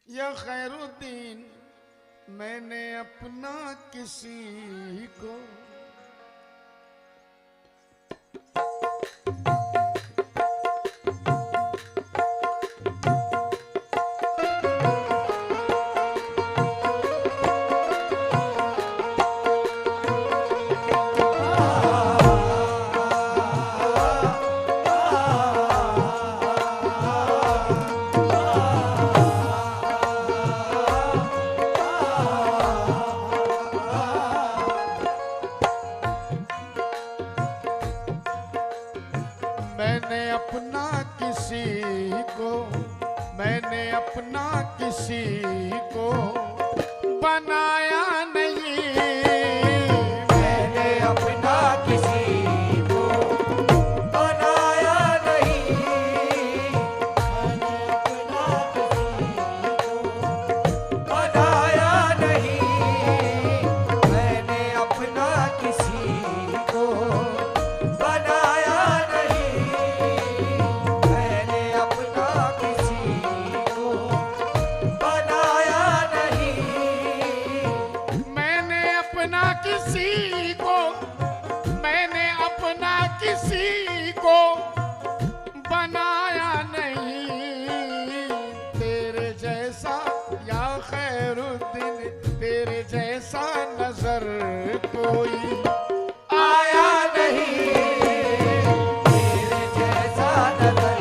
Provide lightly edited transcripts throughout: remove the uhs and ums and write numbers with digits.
या खैरुद्दीन मैंने अपना किसी को मैंने अपना किसी को बनाया नहीं। मैंने अपना किसी को बनाया नहीं। मैंने अपना किसी को बनाया नहीं। मैंने अपना किसी को बनाया नहीं। मैंने अपना किसी को मैंने अपना किसी को बनाया नहीं। तेरे जैसा या खैरुद्दीन तेरे जैसा नजर कोई आया नहीं। तेरे जैसा नजर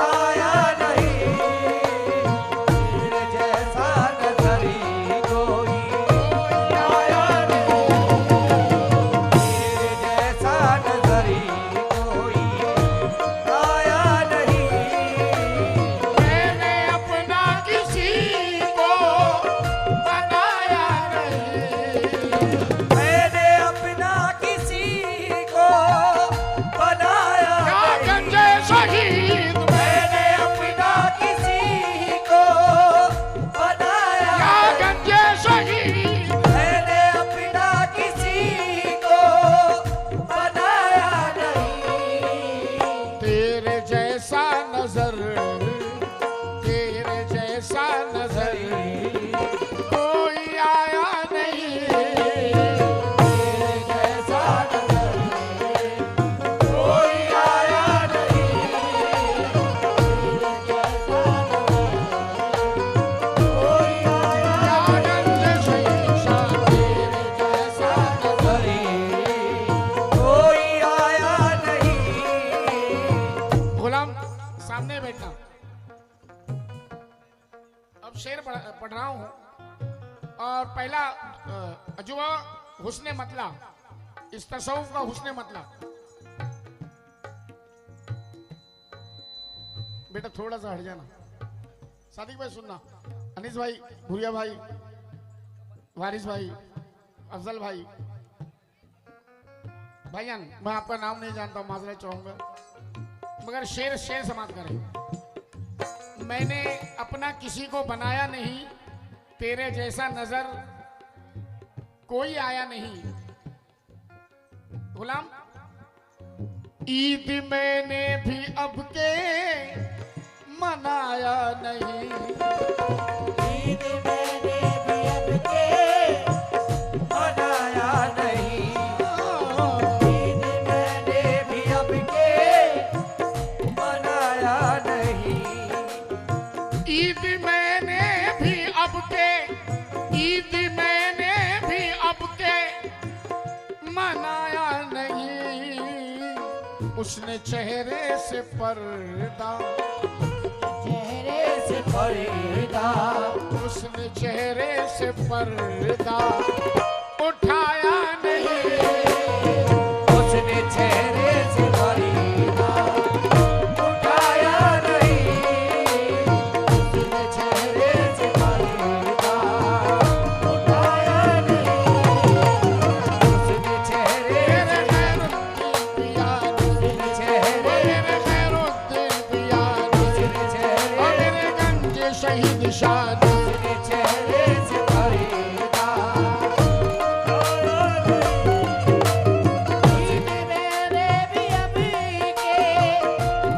आया नहीं। तेरे जैसा नजर कोई आया नहीं। तेरे जैसा नजर कोई आया नहीं। मैंने अपना किसी को बनाया नहीं। मैंने अपना किसी को बनाया क्या नहीं। गंजे शहीद मैंने अपना किसी को बनाया क्या नहीं। गंजे शहीद मैंने अपना किसी को बनाया नहीं। तेरे जैसा नजर कोई आया नहीं। तेरे जैसा नजर कोई आया नहीं। तेरे जैसा नजर कोई आया क्या गंजे शहीद तेरे जैसा नजर कोई आया नहीं। गुलाम सामने बैठना। अब शेर पढ़ रहा हूं और पहला अजुवा हुस्ने मतला, इस तसव्वुफ का हुस्ने मतला। बेटा थोड़ा सा हट जाना। सादिक भाई सुनना, अनीस भाई, भूरिया भाई, वारिस भाई, अफजल भाई, भाईजान मैं आपका नाम नहीं जानता, माजरत चाहूंगा, मगर शेर शेर समाप्त करें। मैंने अपना किसी को बनाया नहीं, तेरे जैसा नजर कोई आया नहीं। गुलाम ईद मैंने भी अब के मनाया नहीं। ईद मैंने भी अब के मनाया नहीं। ईद मैंने भी अब के मनाया नहीं। ईद मैंने भी अब के ईद मैंने भी अब के मनाया नहीं। उसने चेहरे से पर्दा चेहरे से पर्दा उसने चेहरे से पर्दा उठाया नहीं। उसने चेहरे से पर्दा उठाया नहीं। उसने चेहरे से पर्दा उठाया नहीं। उसने चेहरे मेरे खैरुद्दीन पिया उसने चेहरे मेरे खैरुद्दीन पिया उसने चेहरे और मेरे गंजे शहीद शादी उसने चेहरे से पर्दा ईद मैंने भी अब के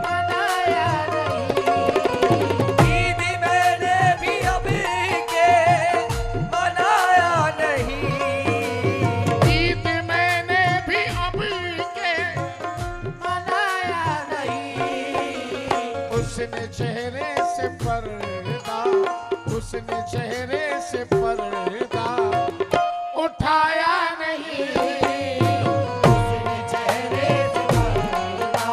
मनाया नहीं। ईद उसने चेहरे से पर्दा, उसने चेहरे से पर्दा उठाया नहीं। उसने चेहरे से पर्दा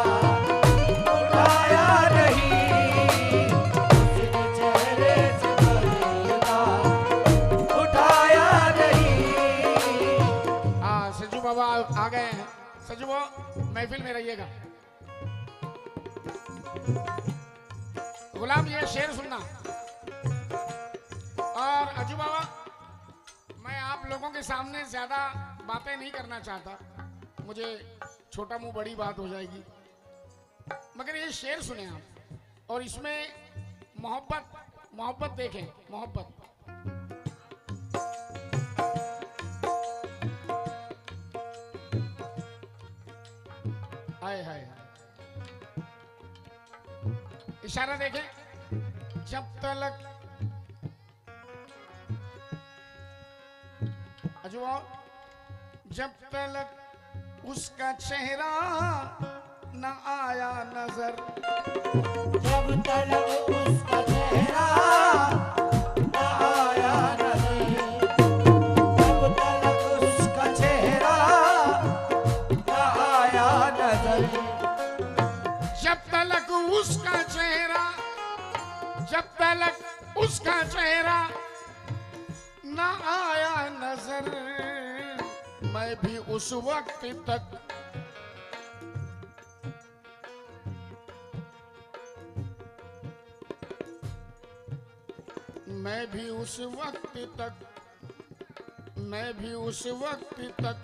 उठाया नहीं। उसने चेहरे से पर्दा उठाया नहीं। सज्जू बाबा आ गए हैं। सज्जू बाबा महफिल में रहिएगा। गुलाम ये शेर सुनना। और अजू बाबा मैं आप लोगों के सामने ज्यादा बातें नहीं करना चाहता, मुझे छोटा मुंह बड़ी बात हो जाएगी, मगर ये शेर सुने आप और इसमें मोहब्बत देखें, मोहब्बत। हाय हाय इशारा देखें। जब तलक अजुआ, जब तलक उसका चेहरा न आया नजर, जब तलक उसका चेहरा न आया नजर। जब तलक उसका चेहरा न आया नजर। जब तलक उसका चेहरा, जब तलक उसका चेहरा न आया नजर, मैं भी उस वक्त तक मैं भी उस वक्त तक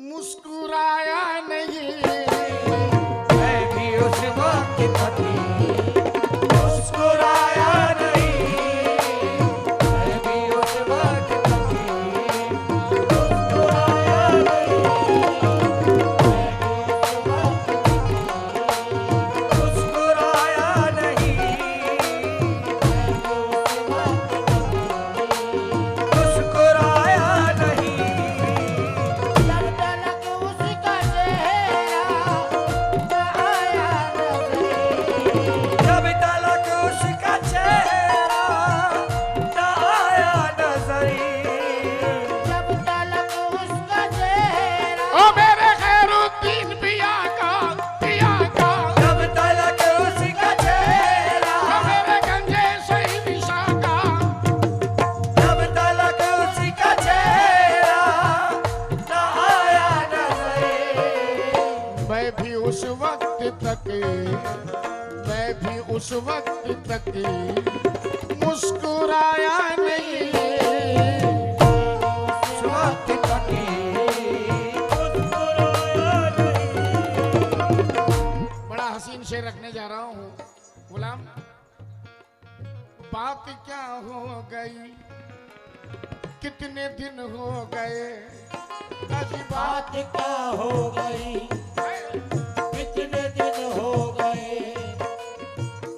मुस्कुराया नहीं। मैं भी उस वक्त तक मुस्कुराया नहीं। मैं भी उस वक्त तक मुस्कुराया नहीं। मुस्कुराया नहीं। मुस्कुराया नहीं। जब तलक उसका चेहरा न आया नजर। जब तलक उसका चेहरा ओ मेरे खैरुद्दीन पिया का जब तलक उसका चेहरा ओ मेरे गंजे शहीद शाह का, जब तलक उसका चेहरा न आया नजर। मैं भी उस वक्त तक मुस्कुराया नहीं। उस वक्त तक मुस्कुराया नहीं। बड़ा हसीन शेर रखने जा रहा हूँ गुलाम। बात क्या हो गई, कितने दिन हो गए, अजी बात क्या हो गई, कितने दिन हो गए।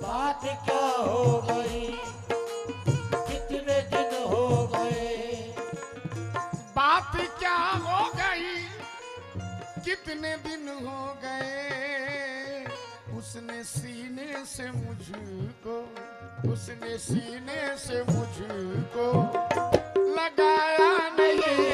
बात क्या हो गई, कितने दिन हो गए। बात क्या हो गई, कितने दिन हो गए। उसने सीने से मुझको, उसने सीने से मुझको लगाया नहीं।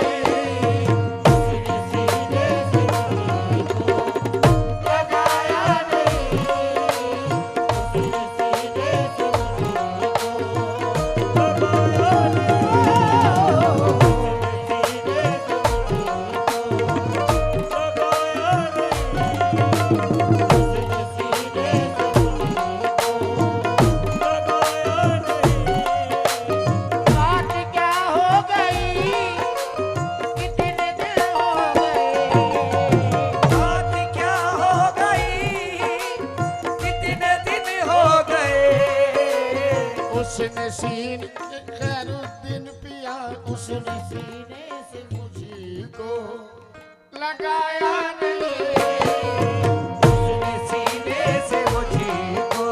उसने सीने खैरुद्दीन पिया, उसने सीने से मुझको लगाया नहीं। उसने सीने से मुझको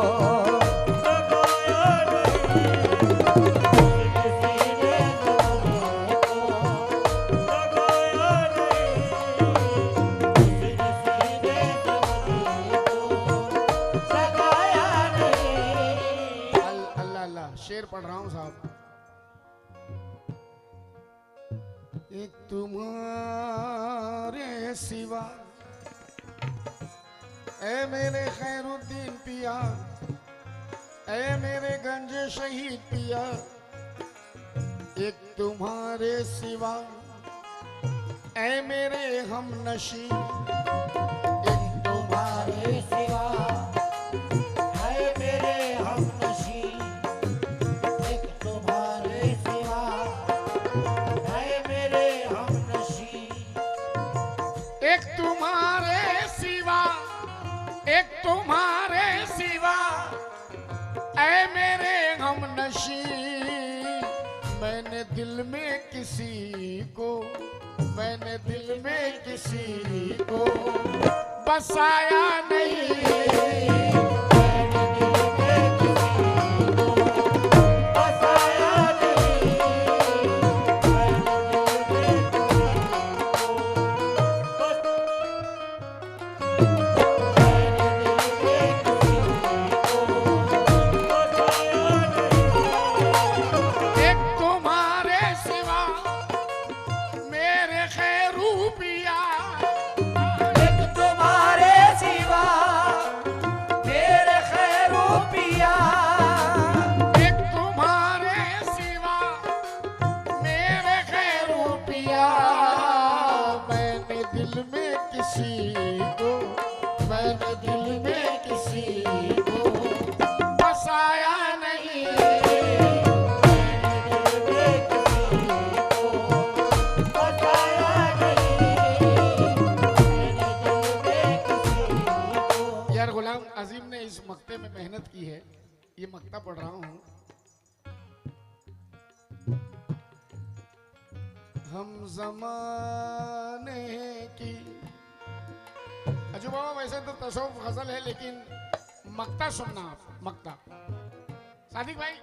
लगाया नहीं। उसने सीने से मुझको लगाया नहीं। उसने सीने से मुझको शेर पढ़ रहा हूं साहब। एक तुम्हारे सिवा ए मेरे खैरुद्दीन पिया, ए मेरे गंज शहीद पिया, एक तुम्हारे सिवा ए मेरे हम नशी, एक तुम्हारे सिवा है मेरे हमनशी, एक तुम्हारे सिवा है मेरे हमनशी, एक तुम्हारे सिवा, एक तुम्हारे सिवा ऐ मेरे हम नशी। मैंने दिल में किसी को, मैंने दिल में किसी को बसाया नहीं, बसाया नहीं, एक तुम्हारे सिवा मेरे खैरू पिया, एक तुम्हारे सिवा मेरे खैरो पिया, एक तुम्हारे सिवा मेरे खैरू पिया। मैंने दिल में किसी को, मैंने दिल में किसी को बसाया नहीं, बसाया नहीं, यार गुलाम अजीम ने इस मक्ते में मेहनत की है, ये मक्ता पढ़ रहा हूँ। हम जमाने की, अजू बाबा वैसे तो तसव्वुफ गजल है लेकिन मक्ता सुनना आप, मक्ता। सादिक भाई,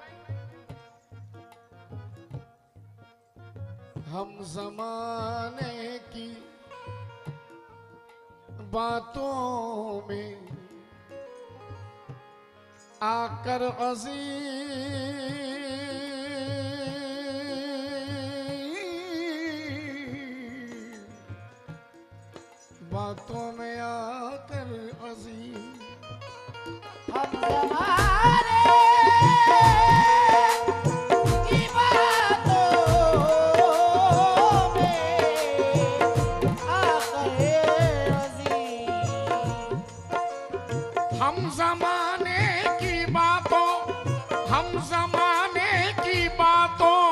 हम जमाने की बातों में आकर अजीम, बातों में आकर अजीम, हम जमाने की बातों में आकर अजीम, हम जमाने की बातों, हम जमाने की बातों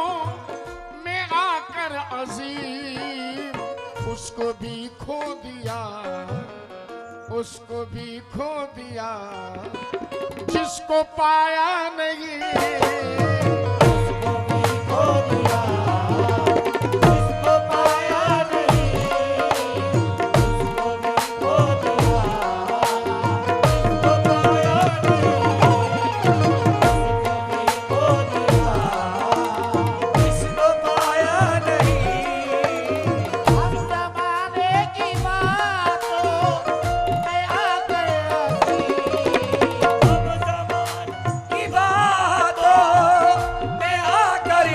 में आकर अजीम, उसको भी खो दिया, उसको भी खो दिया जिसको पाया नहीं, खो दिया जिसको पाया नहीं, उसको भी खो दिया जिसको पाया नहीं, खो दिया जिसको पाया नहीं। हम जमाने की बातों में आकर हम जमाने की बातों में आकर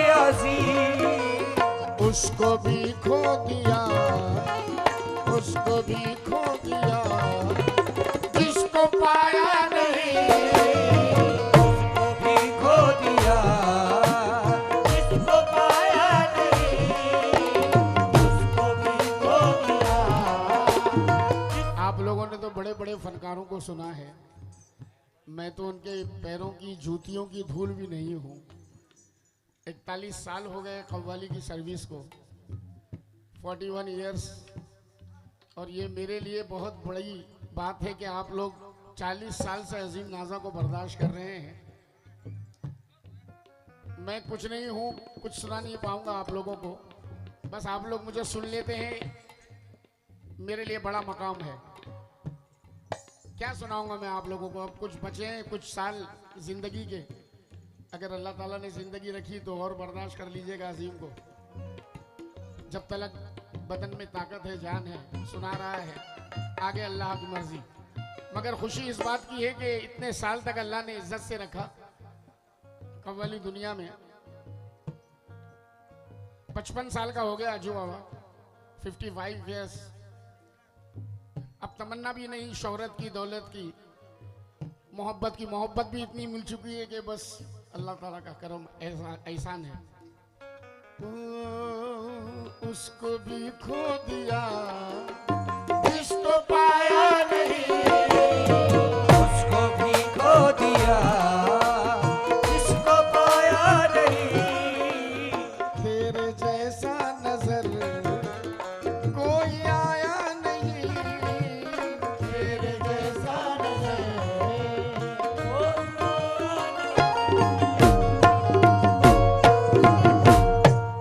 उसको भी खो दिया, उसको भी खो दिया जिसको पाया नहीं, उसको भी खो दिया जिसको पाया नहीं, उसको भी खो दिया। आप लोगों ने तो बड़े बड़े फनकारों को सुना है, मैं तो उनके पैरों की जूतियों की धूल भी नहीं हूँ। 41 साल हो गए कव्वाली की सर्विस को, 41 इयर्स, और ये मेरे लिए बहुत बड़ी बात है कि आप लोग 40 साल से अजीम नाजा को बर्दाश्त कर रहे हैं। मैं कुछ नहीं हूँ, कुछ सुना नहीं पाऊंगा आप लोगों को, बस आप लोग मुझे सुन लेते हैं, मेरे लिए बड़ा मकाम है। क्या सुनाऊंगा मैं आप लोगों को, अब कुछ बचे हैं कुछ साल जिंदगी के, अगर अल्लाह ताला ने जिंदगी रखी तो और बर्दाश्त कर लीजिएगा अजीम को, जब तक बदन में ताकत है, जान है, सुना रहा है, आगे अल्लाह की मर्जी। मगर खुशी इस बात की है कि इतने साल तक अल्लाह ने इज्जत से रखा, कव्वाली दुनिया में 55 साल का हो गया अजू बाबा, 55 इयर्स। अब तमन्ना भी नहीं शोहरत की, दौलत की, मोहब्बत की। मोहब्बत भी इतनी मिल चुकी है कि बस अल्लाह ताला का करम एहसान है। उसको भी खो दिया, जिसको पाया नहीं